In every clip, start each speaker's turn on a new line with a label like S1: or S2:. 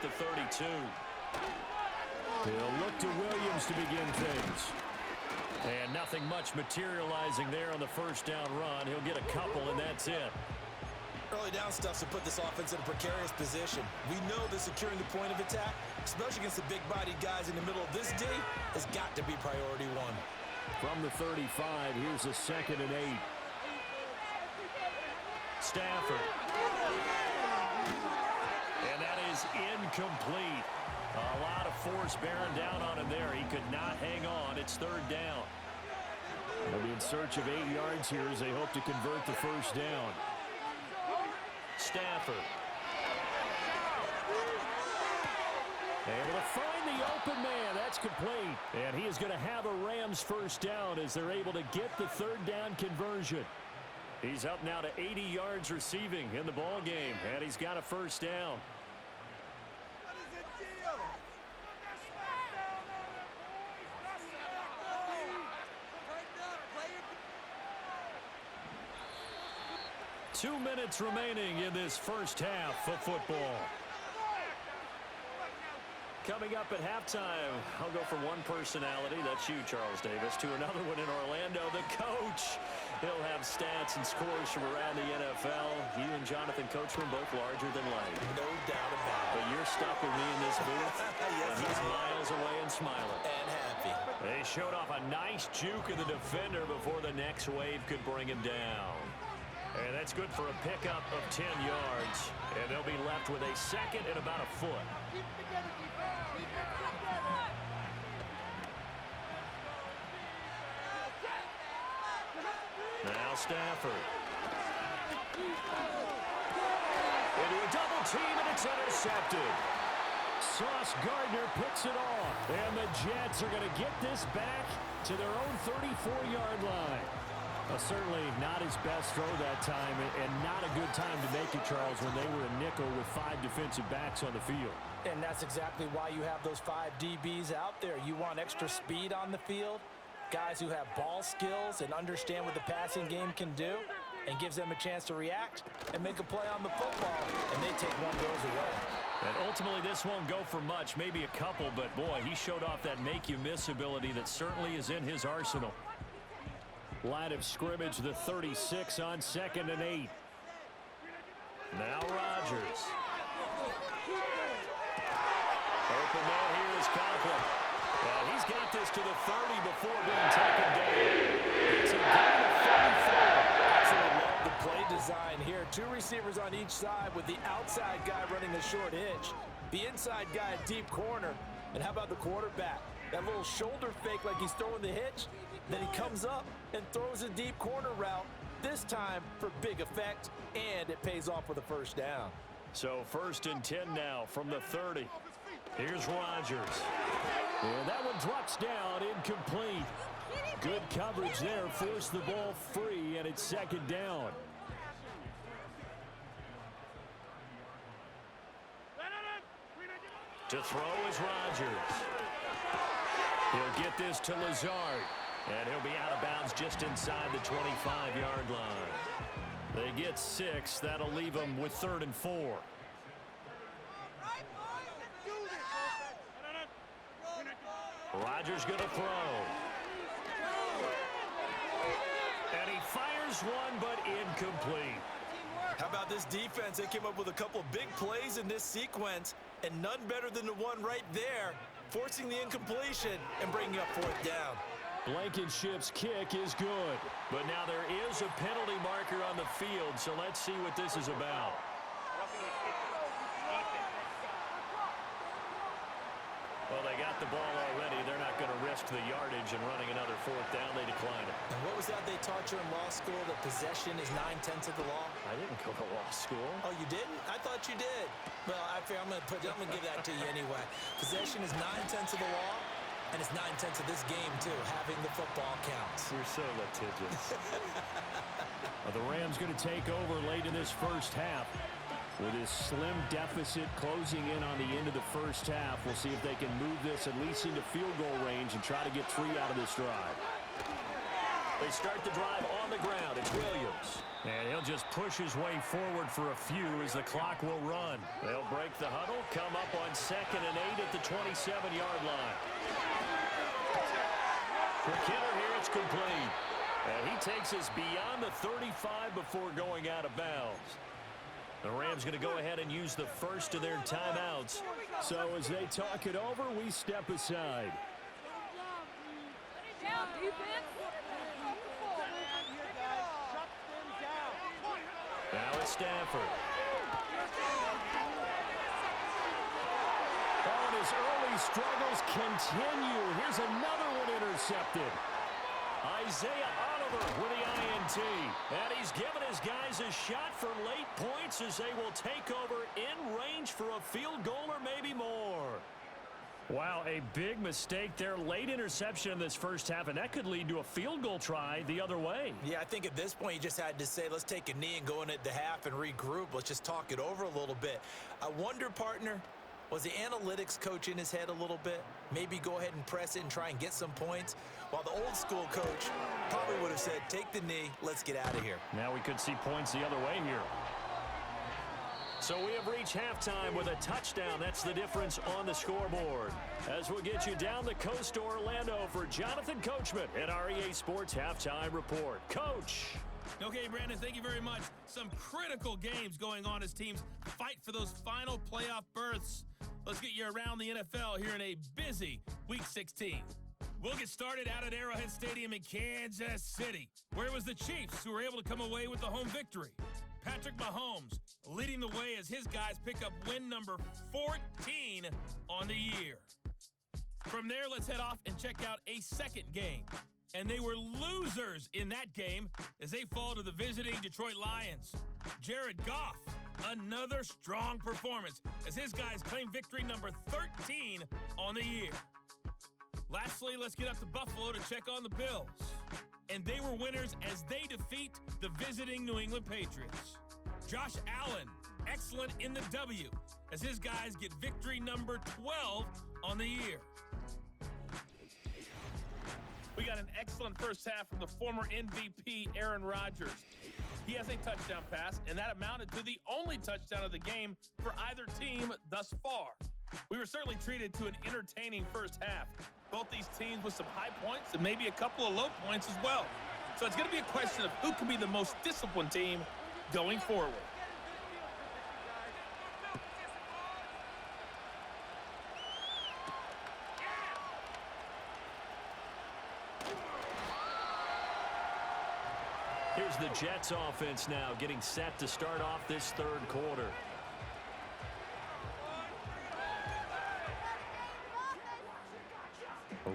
S1: the 32.
S2: He'll look to Williams to begin things.
S1: And nothing much materializing there on the first down run. He'll get a couple, and that's it.
S3: Early down stuff to put this offense in a precarious position. We know that securing the point of attack, especially against the big-bodied guys in the middle of this D, has got to be priority one.
S2: From the 35, here's a 2nd and 8.
S1: Stafford. And that is incomplete. A lot of force bearing down on him there. He could not hang on. It's 3rd down.
S2: They'll be in search of 8 yards here as they hope to convert the first down.
S1: Stafford.
S2: Able to find the open man. That's complete. And he is going to have a Rams first down as they're able to get the 3rd down conversion.
S1: He's up now to 80 yards receiving in the ball game, and he's got a first down. 2 minutes remaining in this first half of football. Coming up at halftime, I'll go from one personality, that's you, Charles Davis, to another one in Orlando, the coach. He'll have stats and scores from around the NFL. You and Jonathan Coachman both larger than life.
S3: No doubt about it.
S1: But you're stuck with me in this booth,
S3: Yes,
S1: and he's miles away and smiling.
S3: And happy.
S1: They showed off a nice juke of the defender before the next wave could bring him down. And that's good for a pickup of 10 yards. And they'll be left with a 2nd and about a foot. Now Stafford. Into a double team, and it's intercepted.
S2: Sauce Gardner picks it off. And the Jets are going to get this back to their own 34-yard line. Certainly not his best throw that time, and not a good time to make it, Charles, when they were a nickel with 5 defensive backs on the field.
S4: And that's exactly why you have those 5 DBs out there. You want extra speed on the field, guys who have ball skills and understand what the passing game can do, and gives them a chance to react and make a play on the football, and they take one of those away.
S1: And ultimately, this won't go for much, maybe a couple, but boy, he showed off that make-you-miss ability that certainly is in his arsenal.
S2: Line of scrimmage, the 36 on 2nd and 8.
S1: Now Rodgers. Open man here is Conklin. And he's got this to the 30 before being taken down. It's a gain of 34.
S4: Absolutely love the play design here. 2 receivers on each side with the outside guy running the short hitch. The inside guy at deep corner. And how about the quarterback? That little shoulder fake like he's throwing the hitch. Then he comes up and throws a deep corner route, this time for big effect, and it pays off with a first down.
S1: So 1st and 10 now from the 30. Here's Rodgers.
S2: And that one drops down, incomplete. Good coverage there, forced the ball free, and it's 2nd down.
S1: To throw is Rodgers. He'll get this to Lazard. And he'll be out of bounds just inside the 25-yard line. They get 6. That'll leave them with 3rd and 4. Rodgers going to throw. And he fires one, but incomplete.
S3: How about this defense? They came up with a couple of big plays in this sequence, and none better than the one right there, forcing the incompletion and bringing up 4th down.
S2: Blankenship's kick is good.
S1: But now there is a penalty marker on the field, so let's see what this is about. Well, they got the ball already. They're not going to risk the yardage and running another 4th down. They decline it.
S3: And what was that they taught you in law school, that possession is 9/10 of the law?
S1: I didn't go to law school.
S3: Oh, you didn't? I thought you did. Well, I'm going to give that to you anyway. Possession is 9/10 of the law. And it's 9/10 of this game, too. Having the football counts.
S1: You're so litigious.
S2: The Rams going to take over late in this first half. With his slim deficit closing in on the end of the first half, we'll see if they can move this at least into field goal range and try to get 3 out of this drive.
S1: They start the drive on the ground. It's Williams. And he'll just push his way forward for a few as the clock will run. They'll break the huddle, come up on 2nd and 8 at the 27-yard line. For Kidder here, it's complete. And he takes us beyond the 35 before going out of bounds. The Rams going to go ahead and use the first of their timeouts.
S2: So as they talk it over, we step aside.
S1: Now it's Stafford.
S2: Oh, and his early struggles continue. Here's another one intercepted.
S1: Isaiah Oliver with the INT. And he's given his guys a shot for late points as they will take over in range for a field goal or maybe more. Wow, a big mistake there. Late interception in this first half, and that could lead to a field goal try the other way.
S3: Yeah, I think at this point you just had to say, let's take a knee and go in at the half and regroup. Let's just talk it over a little bit. I wonder, partner, was the analytics coach in his head a little bit? Maybe go ahead and press it and try and get some points? While the old school coach probably would have said, take the knee, let's get out of here.
S1: Now we could see points the other way here. So we have reached halftime with a touchdown. That's the difference on the scoreboard. As we'll get you down the coast to Orlando for Jonathan Coachman at our EA Sports Halftime Report. Coach.
S5: Okay, Brandon, thank you very much. Some critical games going on as teams fight for those final playoff berths. Let's get you around the NFL here in a busy Week 16. We'll get started out at Arrowhead Stadium in Kansas City, where it was the Chiefs who were able to come away with the home victory. Patrick Mahomes leading the way as his guys pick up win number 14 on the year. From there, let's head off and check out a second game. And they were losers in that game as they fall to the visiting Detroit Lions. Jared Goff, another strong performance as his guys claim victory number 13 on the year. Lastly, let's get up to Buffalo to check on the Bills. And they were winners as they defeat the visiting New England Patriots. Josh Allen, excellent in the W, as his guys get victory number 12 on the year. We got an excellent first half from the former MVP, Aaron Rodgers. He has a touchdown pass, and that amounted to the only touchdown of the game for either team thus far. We were certainly treated to an entertaining first half. Both these teams with some high points and maybe a couple of low points as well. So it's going to be a question of who can be the most disciplined team going forward.
S1: Here's the Jets offense now getting set to start off this third quarter.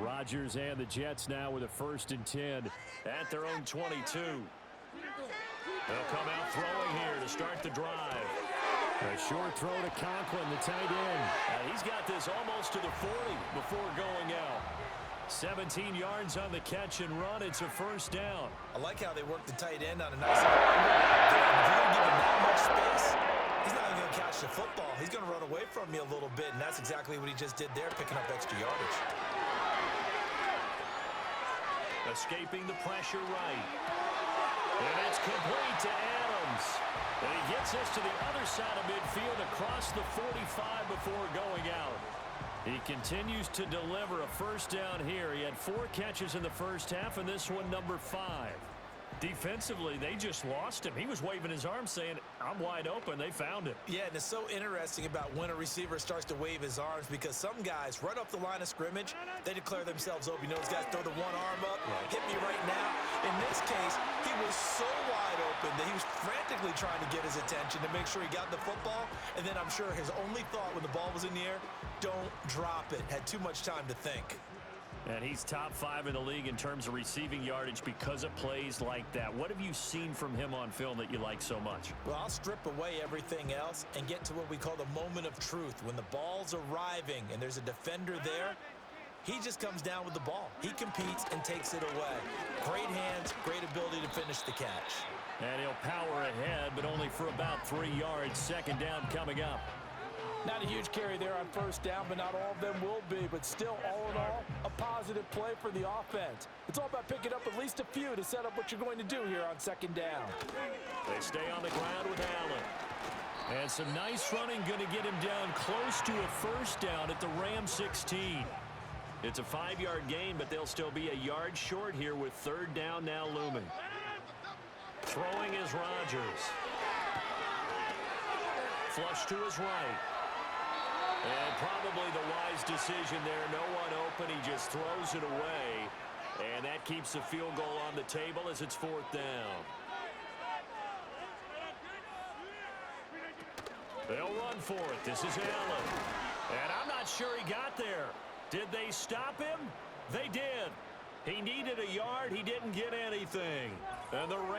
S1: Rodgers and the Jets now with a 1st and 10 at their own 22. They'll come out throwing here to start the drive.
S2: A short throw to Conklin, the tight end.
S1: He's got this almost to the 40 before going out. 17 yards on the catch and run. It's a 1st down.
S3: I like how they work the tight end on a nice alignment. If you don't give him that much space, he's not even going to catch the football. He's going to run away from you a little bit, and that's exactly what he just did there, picking up extra yardage.
S1: Escaping the pressure right. And it's complete to Adams. And he gets us to the other side of midfield across the 45 before going out. He continues to deliver a 1st down here. He had 4 catches in the first half, and this one number 5. Defensively, they just lost him. He was waving his arms saying, I'm wide open. They found him.
S3: Yeah, and it's so interesting about when a receiver starts to wave his arms because some guys, right off the line of scrimmage, they declare themselves open. You know, those guys throw the one arm up, hit me right now. In this case, he was so wide open that he was frantically trying to get his attention to make sure he got the football. And then I'm sure his only thought when the ball was in the air, don't drop it. Had too much time to think.
S1: And he's top 5 in the league in terms of receiving yardage because of plays like that. What have you seen from him on film that you like so much?
S3: Well, I'll strip away everything else and get to what we call the moment of truth. When the ball's arriving and there's a defender there, he just comes down with the ball. He competes and takes it away. Great hands, great ability to finish the catch.
S1: And he'll power ahead, but only for about 3 yards. 2nd down coming up.
S4: Not a huge carry there on 1st down, but not all of them will be. But still, all in all, a positive play for the offense. It's all about picking up at least a few to set up what you're going to do here on 2nd down.
S1: They stay on the ground with Allen.
S2: And some nice running going to get him down close to a first down at the Ram 16.
S1: It's a 5-yard gain, but they'll still be a yard short here with third down now looming. Throwing is Rodgers. Flush to his right. And probably the wise decision there. No one open. He just throws it away. And that keeps the field goal on the table as it's fourth down. They'll run for it. This is Allen. And I'm not sure he got there. Did they stop him? They did. He needed a yard. He didn't get anything. And the Rams